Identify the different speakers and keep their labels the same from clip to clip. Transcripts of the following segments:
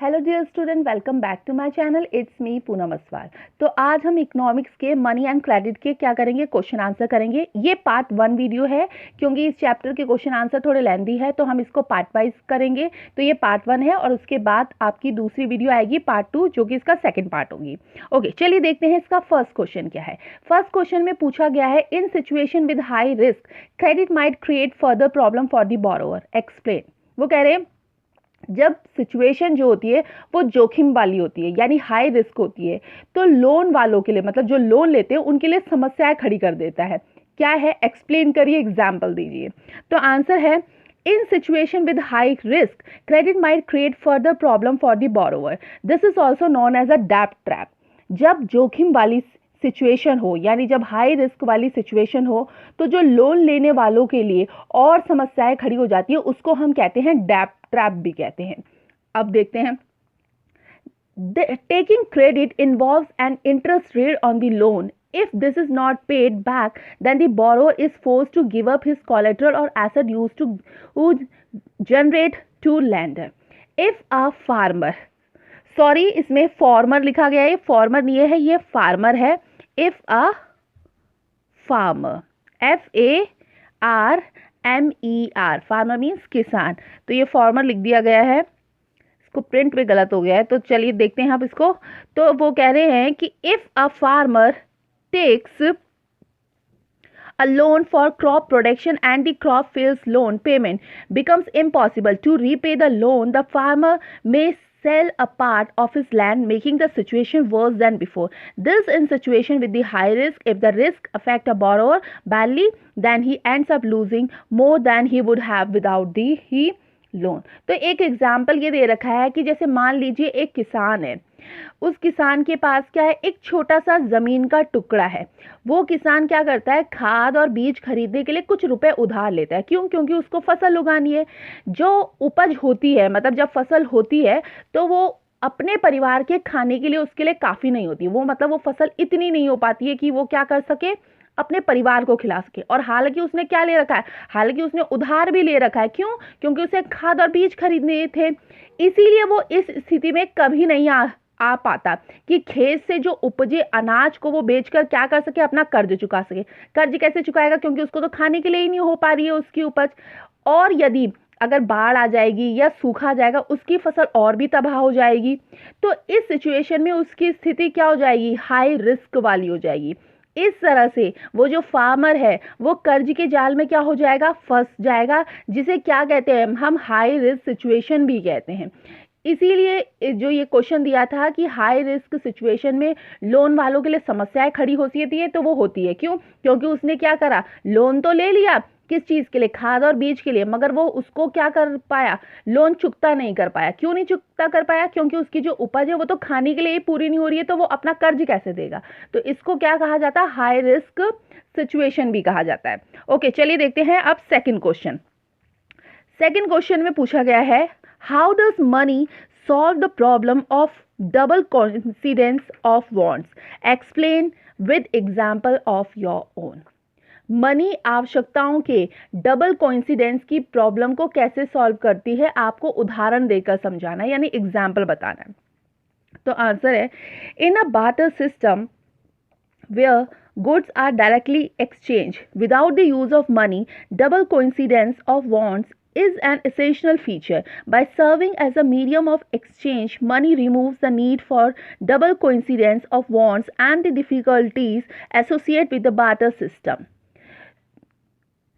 Speaker 1: Hello dear student, welcome back to my channel. It's me Poonam Aswal. तो आज हम economics के मनी एंड क्रेडिट के क्या करेंगे, क्वेश्चन आंसर करेंगे। ये पार्ट 1 वीडियो है क्योंकि इस चैप्टर के क्वेश्चन आंसर थोड़े लेंदी है, तो हम इसको पार्ट वाइज करेंगे। तो ये पार्ट 1 है और उसके बाद आपकी दूसरी वीडियो आएगी पार्ट 2, जो कि इसका सेकेंड पार्ट होगी। ओके, चलिए देखते हैं इसका फर्स्ट क्वेश्चन क्या है। फर्स्ट क्वेश्चन में पूछा गया है, in situation with high risk credit might create further problem for the borrower, explain. वो कह रहे हैं जब सिचुएशन जो होती है वो जोखिम वाली होती है, यानी हाई रिस्क होती है, तो लोन वालों के लिए, मतलब जो लोन लेते हैं उनके लिए समस्याएं खड़ी कर देता है। क्या है, एक्सप्लेन करिए, एग्जाम्पल दीजिए। तो आंसर है, in situation with high risk credit might create further problem for the borrower, this is also known as a डेब्ट ट्रैप। जब जोखिम वाली सिचुएशन हो, यानी जब हाई रिस्क वाली सिचुएशन हो, तो जो लोन लेने वालों के लिए और समस्याएं खड़ी हो जाती है, उसको हम कहते हैं डेब्ट ट्रैप भी कहते हैं। अब देखते हैं, taking credit involves an interest rate on the loan. If this is not paid back, then the borrower is forced to give up his collateral or asset used to generate to lender. If a farmer, sorry इसमें farmer लिखा गया है, farmer नहीं है, ये farmer है। If a farmer, FARMER, farmer means किसान, तो ये फॉर्मर लिख दिया गया है, इसको प्रिंट में गलत हो गया है, तो चलिए देखते हैं आप इसको। तो वो कह रहे हैं कि if a farmer takes a loan for crop production and the crop fails, loan payment becomes impossible to repay the loan, the farmer may sell a part of his land, making the situation worse than before. This in situation with the high risk. If the risk affect a borrower badly, then he ends up losing more than he would have without the loan. तो एक example ये दे रखा है कि जैसे मान लीजिए एक किसान है, उस किसान के पास क्या है, एक छोटा सा जमीन का टुकड़ा है। वो किसान क्या करता है, खाद और बीज खरीदने के लिए कुछ रुपए उधार लेता है। क्यों? क्योंकि उसको फसल उगानी है। जो उपज होती है, मतलब जब फसल होती है, तो वो अपने परिवार के खाने के लिए उसके लिए काफी नहीं होती। वो मतलब वो फसल इतनी नहीं हो पाती है कि वो क्या कर सके, अपने परिवार को खिला सके। और हालांकि उसने क्या ले रखा है, हालांकि उसने उधार भी ले रखा है। क्यों? क्योंकि उसे खाद और बीज खरीदने थे। इसीलिए वो इस स्थिति में कभी नहीं आ पाता कि खेत से जो उपजे अनाज को वो बेचकर क्या कर सके, अपना कर्ज चुका सके। कर्ज कैसे चुकाएगा? क्योंकि उसको तो खाने के लिए ही नहीं हो पा रही है उसकी उपज। और यदि अगर बाढ़ आ जाएगी या सूखा जाएगा, उसकी फसल और भी तबाह हो जाएगी। तो इस सिचुएशन में उसकी स्थिति क्या हो जाएगी, हाई रिस्क वाली हो जाएगी। इस तरह से वो जो फार्मर है वो कर्ज के जाल में क्या हो जाएगा, फंस जाएगा, जिसे क्या कहते हैं हम, हाई रिस्क सिचुएशन भी कहते हैं। इसीलिए जो ये क्वेश्चन दिया था कि हाई रिस्क सिचुएशन में लोन वालों के लिए समस्याएं खड़ी होती है, तो वो होती है। क्यों? क्योंकि उसने क्या करा, लोन तो ले लिया, किस चीज के लिए, खाद और बीज के लिए, मगर वो उसको क्या कर पाया, लोन चुकता नहीं कर पाया। क्यों नहीं चुकता कर पाया? क्योंकि उसकी जो उपज है वो तो खाने के लिए ही पूरी नहीं हो रही है, तो वो अपना कर्ज कैसे देगा। तो इसको क्या कहा जाता है, हाई रिस्क सिचुएशन भी कहा जाता है। ओके, चलिए देखते हैं अब सेकंड क्वेश्चन। सेकंड क्वेश्चन में पूछा गया है, how does money solve the problem of double coincidence of wants, explain with example of your own. Money आवश्यकताओं के डबल कोइंसिडेंस की प्रॉब्लम को कैसे सॉल्व करती है, आपको उदाहरण देकर समझाना है, यानी एग्जाम्पल बताना है। तो आंसर है, in a barter system where goods are directly exchanged without the use of money, double coincidence of wants is an essential feature. By serving as a medium of exchange, money removes the need for double coincidence of wants and the difficulties associated with the barter system.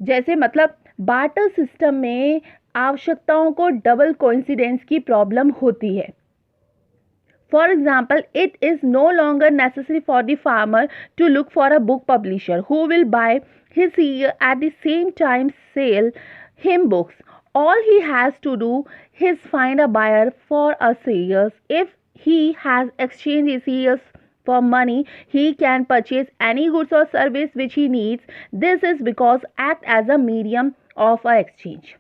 Speaker 1: जैसे मतलब barter system में आवश्यकताओं को double coincidence की problem होती है। For example, it is no longer necessary for the farmer to look for a book publisher who will buy his seer at the same time sell him books. All he has to do is find a buyer for a seer. If he has exchanged his seers for money, he can purchase any goods or service which he needs. This is because act as a medium of a exchange.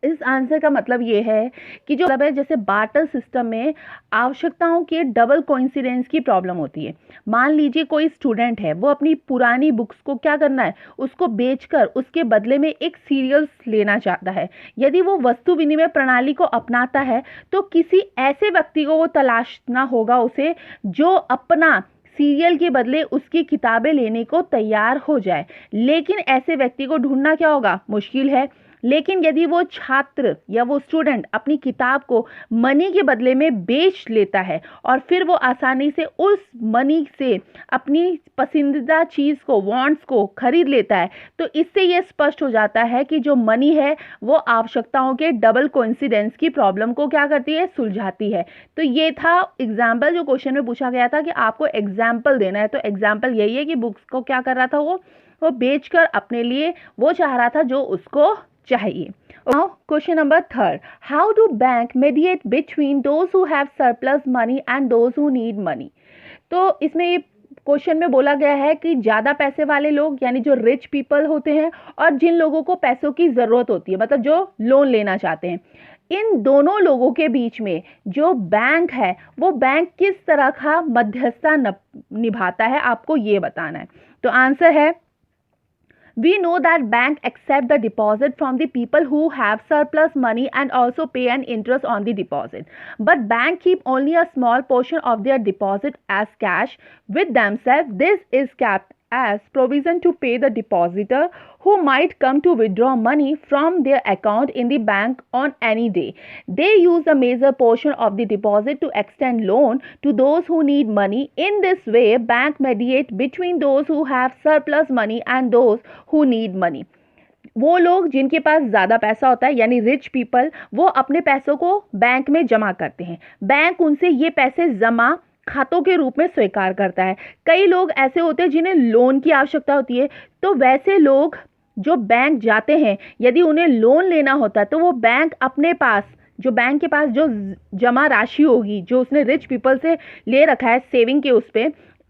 Speaker 1: इस answer का मतलब ये है कि जो मतलब है जैसे बार्टर सिस्टम में आवश्यकताओं के डबल कोइंसिडेंस की प्रॉब्लम होती है। मान लीजिए कोई स्टूडेंट है, वो अपनी पुरानी बुक्स को क्या करना है, उसको बेचकर उसके बदले में एक सीरियल्स लेना चाहता है। यदि वो वस्तु विनिमय प्रणाली को अपनाता है तो किसी ऐसे व्यक्ति को वो तलाशना होगा उसे जो अपना सीरियल के बदले उसकी किताबें लेने को तैयार हो जाए। लेकिन ऐसे व्यक्ति को ढूंढना क्या होगा, मुश्किल है। लेकिन यदि वो छात्र या वो स्टूडेंट अपनी किताब को मनी के बदले में बेच लेता है और फिर वो आसानी से उस मनी से अपनी पसंदीदा चीज़ को, वांट्स को खरीद लेता है, तो इससे ये स्पष्ट हो जाता है कि जो मनी है वो आवश्यकताओं के डबल कोइंसिडेंस की प्रॉब्लम को क्या करती है, सुलझाती है। तो ये था एग्जाम्पल जो क्वेश्चन में पूछा गया था कि आपको एग्जाम्पल देना है। तो एग्जाम्पल यही है कि बुक्स को क्या कर रहा था, वो बेचकर अपने लिए वो चाह रहा था जो उसको चाहिए। Now question number 3, how do bank mediate between those who have surplus money and those who need money? तो इसमें ये क्वेश्चन में बोला गया है कि ज़्यादा पैसे वाले लोग यानी जो रिच पीपल होते हैं और जिन लोगों को पैसों की ज़रूरत होती है, मतलब जो लोन लेना चाहते हैं, इन दोनों लोगों के बीच में जो बैंक है वो बैंक किस तरह का मध्यस्थता निभाता है, आपको ये बताना है। तो आंसर है, we know that bank accept the deposit from the people who have surplus money and also pay an interest on the deposit. But bank keep only a small portion of their deposit as cash with themselves. This is kept as provision to pay the depositor who might come to withdraw money from their account in the bank on any day. They use a major portion of the deposit to extend loan to those who need money. In this way, bank mediate between those who have surplus money and those who need money. वो लोग जिनके पास ज़्यादा पैसा होता है यानी rich people, वो अपने पैसों को बैंक में जमा करते हैं। बैंक उनसे ये पैसे जमा खातों के रूप में स्वीकार करता है। कई लोग ऐसे होते हैं जिन्हें लोन की आवश्यकता होती है, तो वैसे लोग जो बैंक जाते हैं, यदि उन्हें लोन लेना होता है तो वो बैंक अपने पास, जो बैंक के पास जो जमा राशि होगी जो उसने रिच पीपल से ले रखा है सेविंग के उस पे,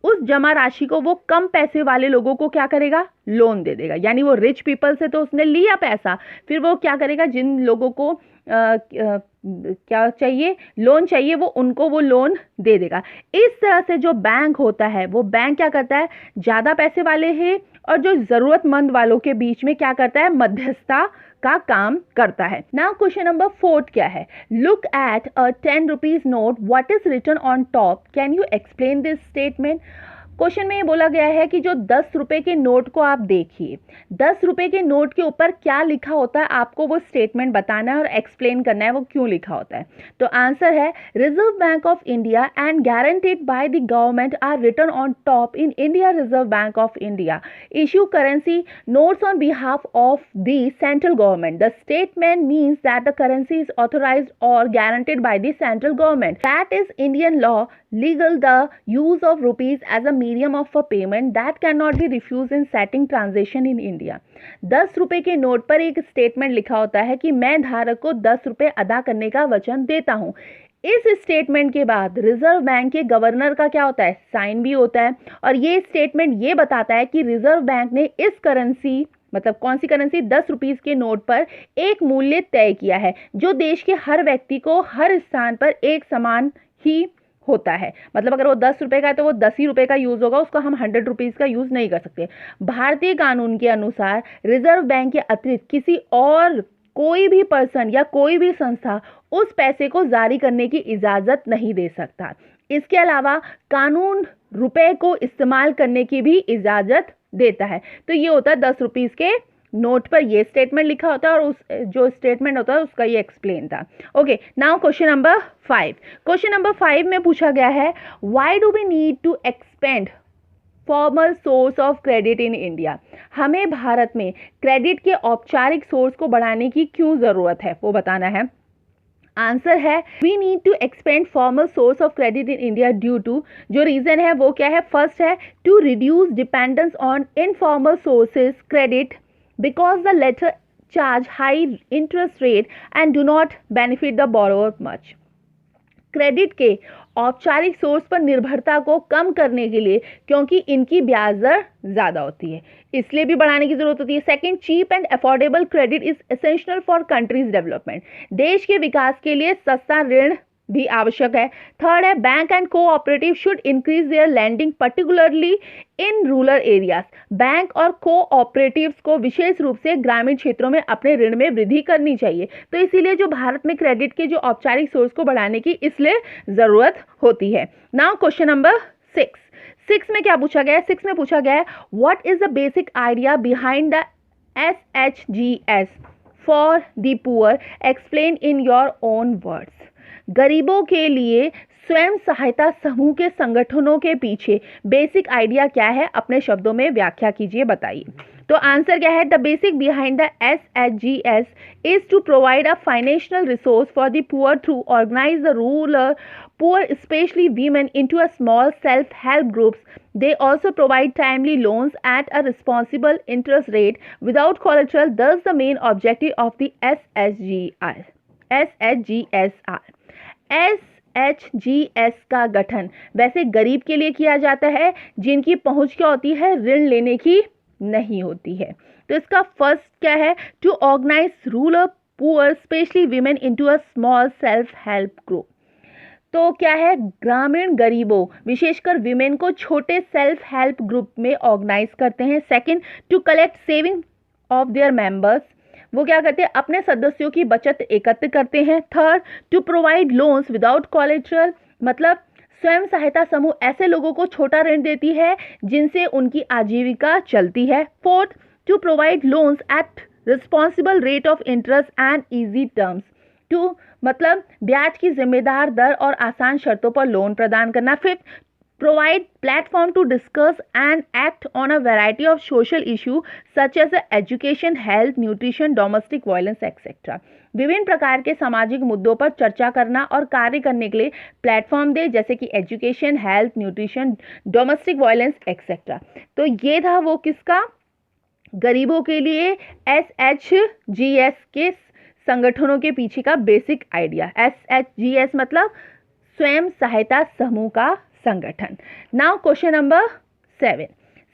Speaker 1: उस जमा राशि को वो कम पैसे वाले लोगों को क्या करेगा, लोन दे देगा। यानी वो रिच पीपल से तो उसने लिया पैसा, फिर वो क्या करेगा, जिन लोगों को क्या चाहिए, लोन चाहिए, वो उनको वो लोन दे देगा। इस तरह से जो बैंक होता है वो बैंक क्या करता है, ज़्यादा पैसे वाले हैं और जो ज़रूरतमंद वालों के बीच में क्या करता है, मध्यस्थता का काम करता है। नाउ क्वेश्चन नंबर 4 क्या है, look at a 10 rupees note, what is written on top, can you explain this statement. Question में ये बोला गया है कि जो 10 रुपए के नोट को आप देखिए, 10 रुपए के नोट के ऊपर क्या लिखा होता है, आपको वो स्टेटमेंट बताना है और एक्सप्लेन करना है वो क्यों लिखा होता है। तो आंसर है, Reserve Bank of India and guaranteed by the government are written on top in India Reserve Bank of India issue currency notes on behalf of the central government. The statement means that the currency is authorised और guaranteed by the central government. That is Indian law legal the use of rupees as a medium of a payment that cannot be refused in setting transaction in India. 10 रुपए के note पर एक statement लिखा होता है कि मैं धारक को 10 रुपए अदा करने का वचन देता हूँ। इस स्टेटमेंट के बाद रिजर्व बैंक के गवर्नर का क्या होता है, साइन भी होता है, और ये स्टेटमेंट ये बताता है कि रिजर्व बैंक ने इस करेंसी, मतलब कौन सी करेंसी, 10 रुपीज के नोट पर एक मूल्य तय किया है जो देश के हर व्यक्ति को हर स्थान पर एक समान ही होता है। मतलब अगर वो 10 रुपए का है तो वो 10 ही रुपए का यूज होगा, उसको हम 100 रुपीज का यूज नहीं कर सकते। भारतीय कानून के अनुसार रिजर्व बैंक के अतिरिक्त किसी और कोई भी पर्सन या कोई भी संस्था उस पैसे को जारी करने की इजाजत नहीं दे सकता। इसके अलावा कानून रुपए को इस्तेमाल करने की भी इजाजत देता है। तो ये होता है 10 रुपीज के नोट पर ये स्टेटमेंट लिखा होता है और उस जो स्टेटमेंट होता है उसका ये एक्सप्लेन था। Okay, now question number 5। Question number 5 में पूछा गया है, why do we need to expand formal source of credit in India. हमें भारत में क्रेडिट के औपचारिक सोर्स को बढ़ाने की क्यों जरूरत है, वो बताना है। आंसर है, we need to expand formal source of credit in India due to, जो रीजन है वो क्या है, फर्स्ट है to reduce dependence on informal sources credit because the latter charge high interest rate and do not benefit the borrower much. Credit के औपचारिक source पर निर्भरता को कम करने के लिए, क्योंकि इनकी ब्याज दर ज़्यादा होती है, इसलिए भी बढ़ाने की जरूरत होती है। Second, cheap and affordable credit is essential for countries development. देश के विकास के लिए सस्ता ऋण भी आवश्यक है। थर्ड है, bank and cooperative should increase their lending particularly in rural areas. Bank और कोऑपरेटिव्स को विशेष रूप से ग्रामीण क्षेत्रों में अपने ऋण में वृद्धि करनी चाहिए। तो इसीलिए जो भारत में क्रेडिट के जो औपचारिक सोर्स को बढ़ाने की इसलिए जरूरत होती है। नाउ क्वेश्चन नंबर 6 में क्या पूछा गया है? 6 में पूछा गया है, what is the basic idea behind the SHGS for the poor, explain in your own words. गरीबों के लिए स्वयं सहायता समूह के संगठनों के पीछे बेसिक आइडिया क्या है? अपने शब्दों में व्याख्या कीजिए, बताइए। तो आंसर क्या है? The basic behind the SHGS is to provide a financial resource for the poor through organise the rural poor, especially women, into a small self-help groups. They also provide timely loans at a responsible interest rate without collateral. Thus, the main objective of the SHGS का गठन वैसे गरीब के लिए किया जाता है जिनकी पहुंच क्या होती है? ऋण लेने की नहीं होती है। तो इसका फर्स्ट क्या है? To organise rural poor specially women into a small self help group. तो क्या है? ग्रामीण गरीबों विशेषकर विमेन को छोटे सेल्फ हेल्प ग्रुप में ऑर्गेनाइज करते हैं। Second, to collect saving of their members. वो क्या करते हैं? अपने सदस्यों की बचत एकत्र करते हैं। Third, to provide loans without collateral, मतलब स्वयं सहायता समूह ऐसे लोगों को छोटा ऋण देती है जिनसे उनकी आजीविका चलती है। Fourth, to provide loans at responsible rate of interest and easy terms. To मतलब ब्याज की जिम्मेदार दर और आसान शर्तों पर लोन प्रदान करना। Fifth, provide platform to discuss and act on a variety of social issue such as education, health, nutrition, domestic violence etcetera. विभिन्न प्रकार के सामाजिक मुद्दों पर चर्चा करना और कार्य करने के लिए प्लेटफॉर्म दे, जैसे कि education, health, nutrition, domestic violence etcetera. तो ये था वो किसका? गरीबों के लिए SHGS के संगठनों के पीछे का बेसिक आइडिया। SHGS मतलब स्वयं सहायता समूह का संगठन। नाउ क्वेश्चन नंबर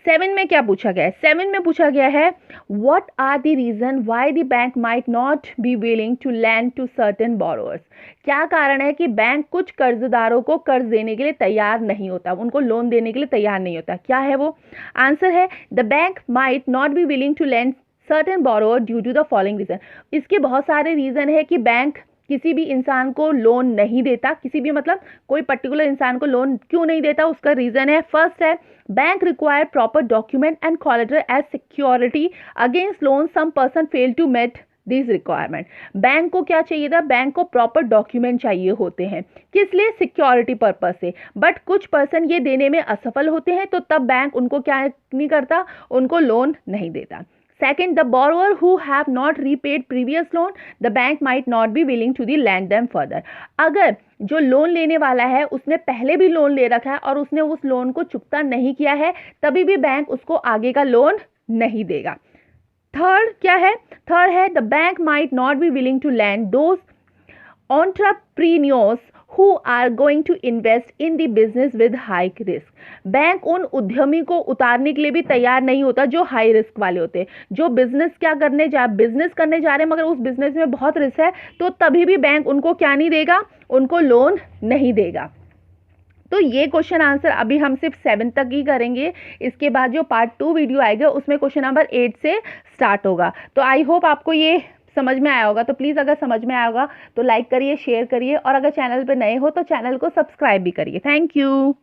Speaker 1: 7 में क्या पूछा गया है? 7 में पूछा गया है, what are the reason why the bank might not be willing to lend to certain borrowers. क्या कारण है कि बैंक कुछ कर्जदारों को कर्ज देने के लिए तैयार नहीं होता, उनको लोन देने के लिए तैयार नहीं होता? क्या है वो? आंसर है, the bank might not be willing to lend certain borrower due to the following reason. इसके बहुत सारे रीजन है कि बैंक किसी भी इंसान को लोन नहीं देता। किसी भी मतलब कोई पर्टिकुलर इंसान को लोन क्यों नहीं देता, उसका रीजन है। फर्स्ट है, bank require proper document and collateral as security against loan, some person fail to met this requirement. Bank को क्या चाहिए था? बैंक को प्रॉपर डॉक्यूमेंट चाहिए होते हैं, किस लिए? सिक्योरिटी पर्पस से। बट कुछ पर्सन ये देने में असफल होते हैं, तो तब बैंक उनको क्या नहीं करता? उनको लोन नहीं देता। Second, the borrower who have not repaid previous loan, the bank might not be willing to lend them further. अगर जो लोन लेने वाला है उसने पहले भी लोन ले रखा है और उसने उस लोन को चुकता नहीं किया है, तभी भी बैंक उसको आगे का लोन नहीं देगा। थर्ड क्या है? थर्ड है, the bank might not be willing to lend those entrepreneurs who are going to invest in the business with high risk. Bank उन उद्यमी को उतारने के लिए भी तैयार नहीं होता जो हाई रिस्क वाले होते हैं, जो बिजनेस करने जा रहे हैं मगर उस बिजनेस में बहुत रिस्क है, तो तभी भी बैंक उनको क्या नहीं देगा? उनको लोन नहीं देगा। तो ये क्वेश्चन आंसर अभी हम सिर्फ 7 तक ही करेंगे। इसके बाद जो पार्ट 2 वीडियो आएगा उसमें क्वेश्चन नंबर 8 से स्टार्ट होगा। तो आई होप आपको ये समझ में आया होगा। तो प्लीज़ अगर समझ में आया होगा तो लाइक करिए, शेयर करिए, और अगर चैनल पर नए हो तो चैनल को सब्सक्राइब भी करिए। Thank you.